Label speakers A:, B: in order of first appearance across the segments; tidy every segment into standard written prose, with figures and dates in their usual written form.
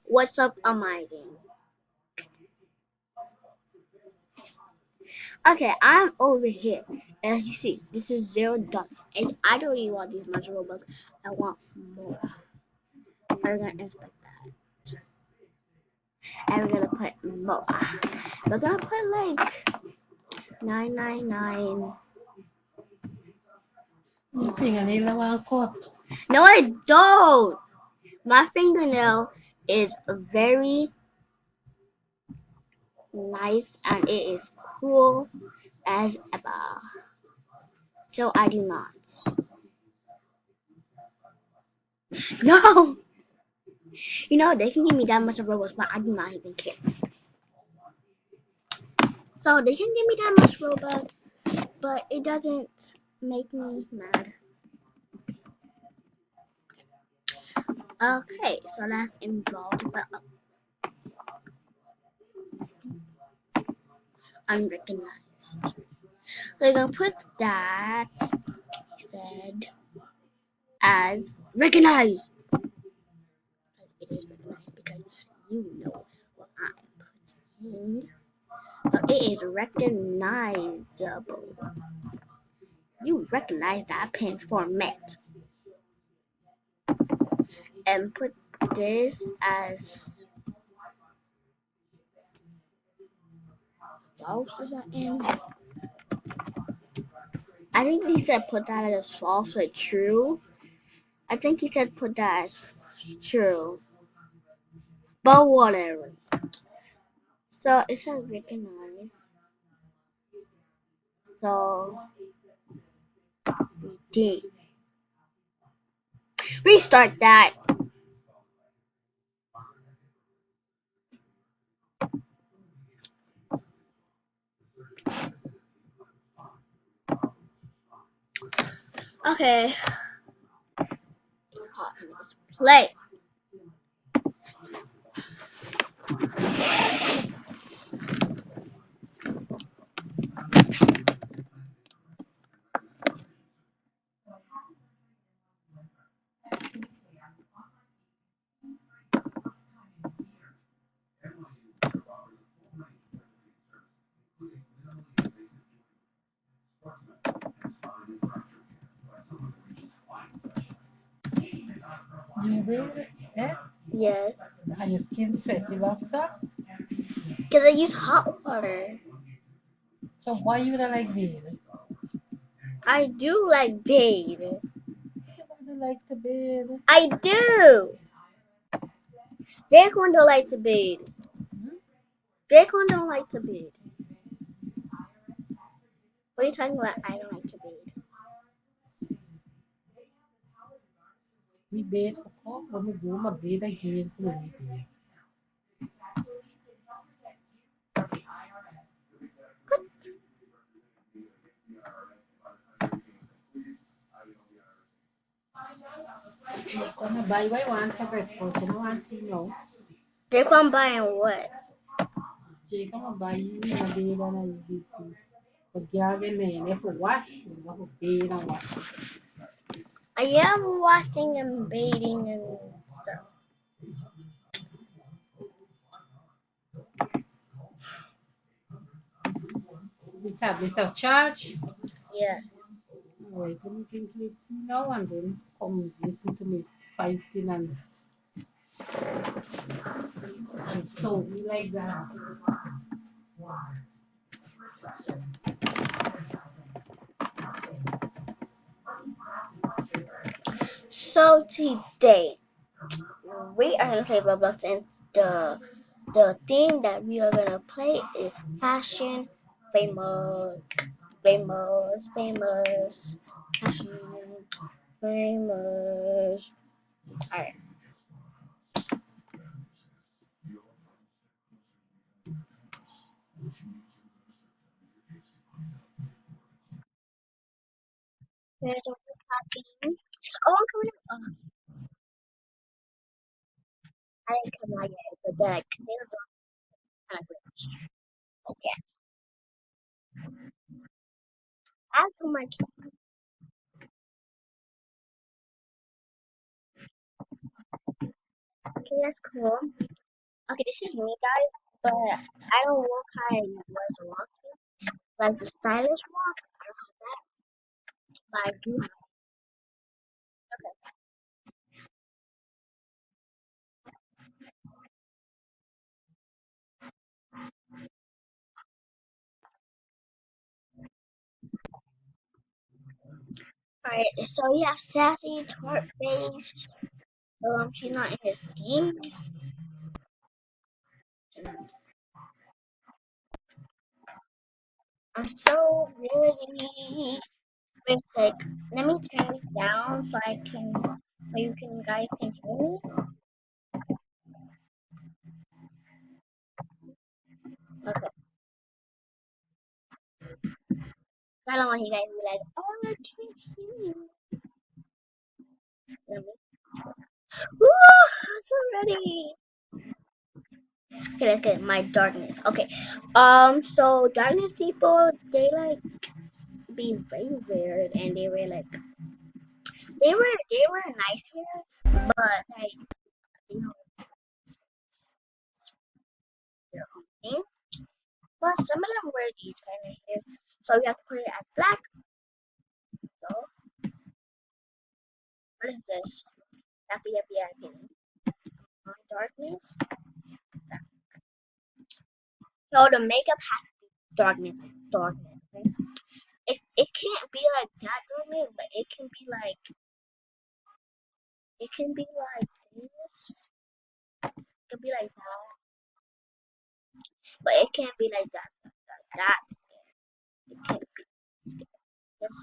A: What's up, Amiding? Okay, I'm over here. As you see, this is $0. And I don't really want these much Robux. I want more. I'm gonna inspect that. And we're gonna put more. We're gonna put like 999.
B: Your fingernail want cut.
A: No, I don't. My fingernail is very nice and it is cool as ever. So I do not. No! They can give me that much of Robux, but I do not even care. So they can give me that much Robux, but it doesn't make me mad. Okay, so that's involved, but unrecognized. So you're gonna put that, he said, as recognized. It is recognized because you know what I'm putting. It is recognizable. You recognize that pin format and put this as false. Is that in? I think he said put that as false or true. I think he said put that as true. But whatever. So it says recognize. So we did. Restart that. Okay. It's hot and it's play.
B: You will, eh?
A: Yes.
B: Are your skin sweaty, boxer?
A: Because I use hot water.
B: So why you don't like bathe?
A: I do like bathe.
B: I don't like to bathe.
A: I do. Jake one don't like to bathe.
B: Hmm?
A: Jake one don't like to bathe. What are you talking about? I don't like to bathe.
B: We bathe for cold. When we go, my bathe again. When we bathe. Gonna buy what you want for breakfast. You don't want to know.
A: Jake one buying what?
B: Jake, I'm gonna buy you a bathe and a UBCs. But girl, get me in for wash. You know, for bathe and wash.
A: I am washing and bathing and stuff.
B: The tablet of charge.
A: Yeah.
B: Alright, let me drink it now and then come listen to me fighting and so me like that.
A: So today we are gonna play Roblox, and the thing that we are gonna play is fashion, famous, famous, fashion, famous. Alright. There's a happy. Oh, I'm coming up. I didn't come out yet, but then I came kind of like, yeah. I put my Okay, that's cool. Okay, this is me, guys, but I don't walk how I was walking, like the stylish walk. I don't have that, but I do have. Okay, alright. So we have sassy, twerk face. She's not in his team. I'm so ready. Wait a sec. Let me turn this down so I can, so you can guys can hear me. Okay. I don't want you guys to be like, oh, I can't hear you. Let me. Woo! I'm so ready. Okay, let's get my darkness. Okay. So darkness people, they like be very weird, and they were nice here, but like you know their own thing. But some of them wear these kind of hair, so we have to put it as black. So what is this? Happy, happy, happy. My darkness. So the makeup has to be darkness, like darkness. Right? It can't be like that darkness, but it can be like this. It can be like that, but it can't be like that. That's it can't be scared.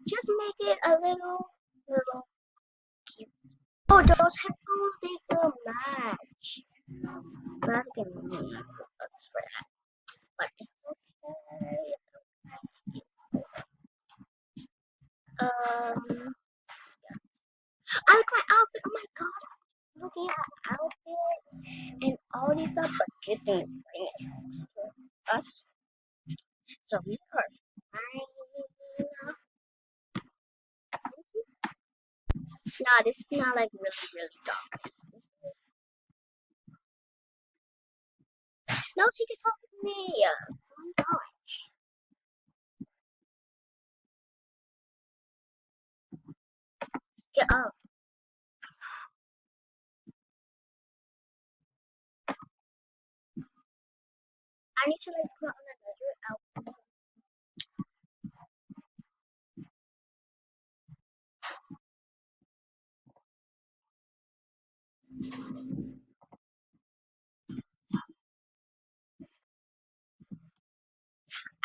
A: Just make it a little cute. Oh, those headphones they will match. Not gonna me looks for that, but it's okay. I like my outfit. Oh my god, looking at outfit and all these stuff, but good things bring it to us. So we are fine. No, this is not like really, really dark. No, take it off of me. Oh my god. Get up. I need to like put on another outfit.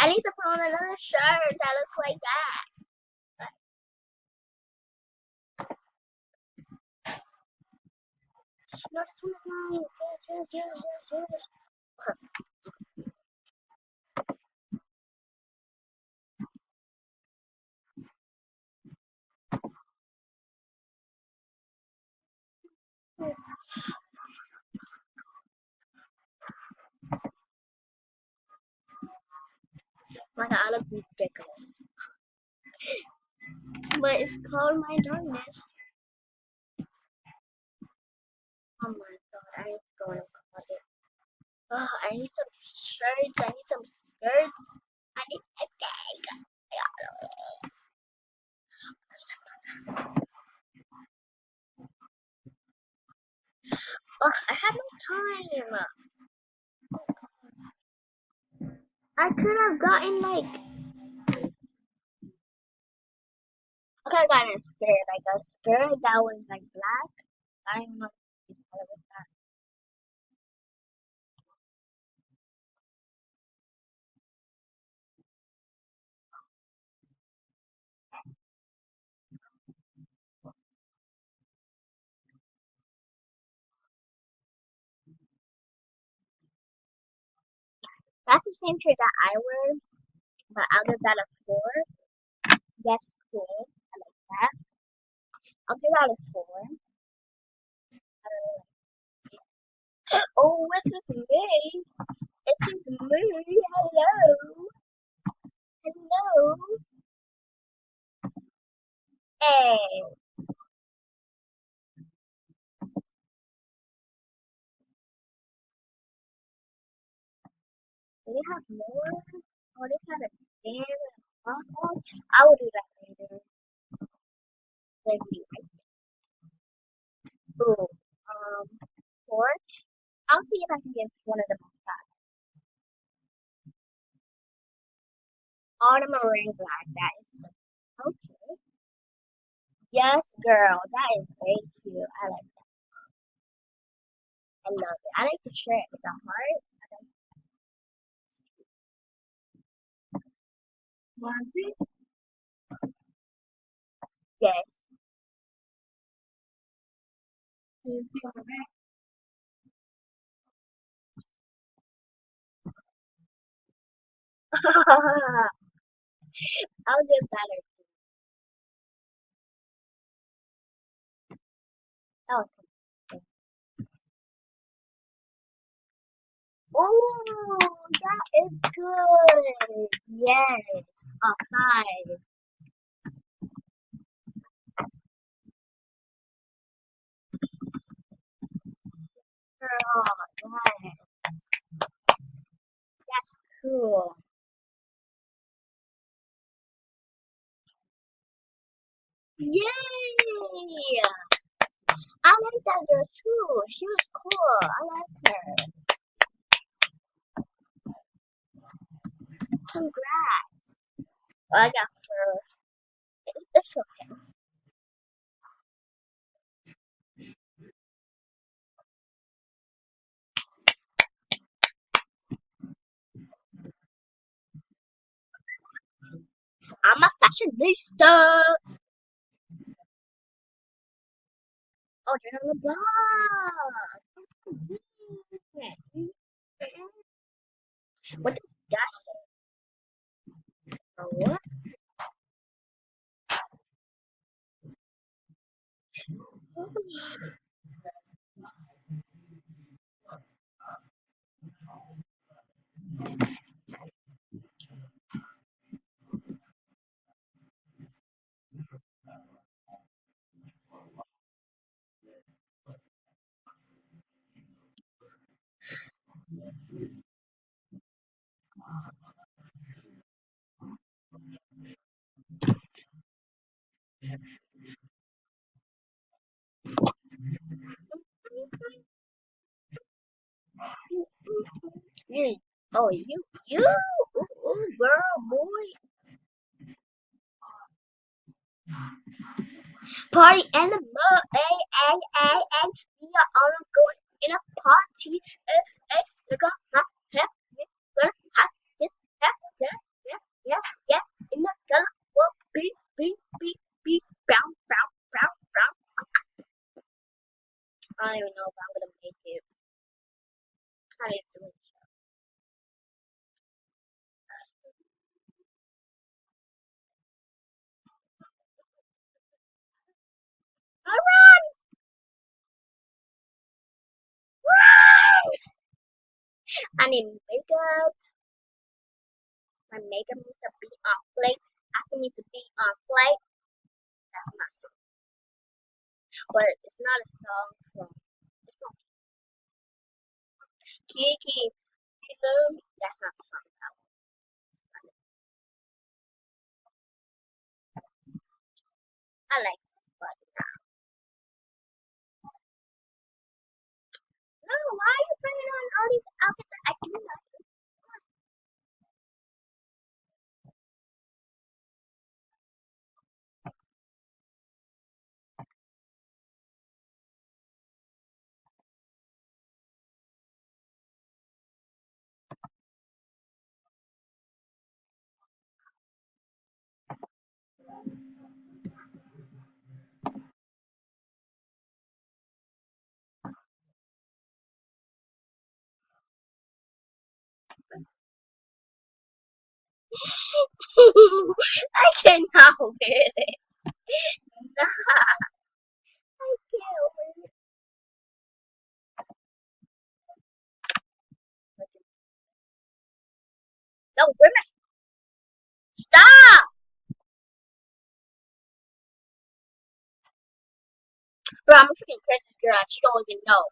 A: I need to put on another shirt that looks like that. No, this one is nice. Yes. My god, I look ridiculous. But it's called my darkness. Oh my god, I need to go in the closet. Oh, I need some shirts. I need some skirts. I need everything. Oh, I have no time. I could have gotten like I could have gotten a skirt, like a skirt that was like black. I don't know what color was that. That's the same shirt that I wear, but I'll give that a 4. That's cool. I like that. I'll give that a 4. Oh, this is me. This is me. Hello. Hello. Hey. Do they have more? Oh, they have a stand and a waffle. I will do that later. Let me boom. Torch. I'll see if I can get one of them outside. Autumn ring glass. That is okay. Yes, girl. That is way cute. I like that. I love it. I like the shirt with the heart. I like one. Yes. I'll get better. That was cool. Oh, that is good. Yes. A five. Girl, yes. That's cool. Yay! I like that girl too. She was cool. I like her. Congrats. Well, I got first. It's okay. I'm a fashionista. Oh, you're on the block. What does that say? Oh, what? You. Oh, you. Ooh, girl, boy. Party and the mug. Ay. We are all going in a party. Look at my hair. Gonna have this hair. Yeah. In the color. Whoa, beep. Bounce. I don't even know if I'm gonna make it. I need to make sure. Alright, I need makeup. My makeup needs to be on flight. I need to be on flight. That's my song. But it's not a song from it's from Kiki. That's not the song that was. I like this but no, why are you putting on all these outfits that I do not I cannot wear this. Nah, I can't wear it. No, wear my stop! Bro, I'm a freaking princess girl. She don't even know.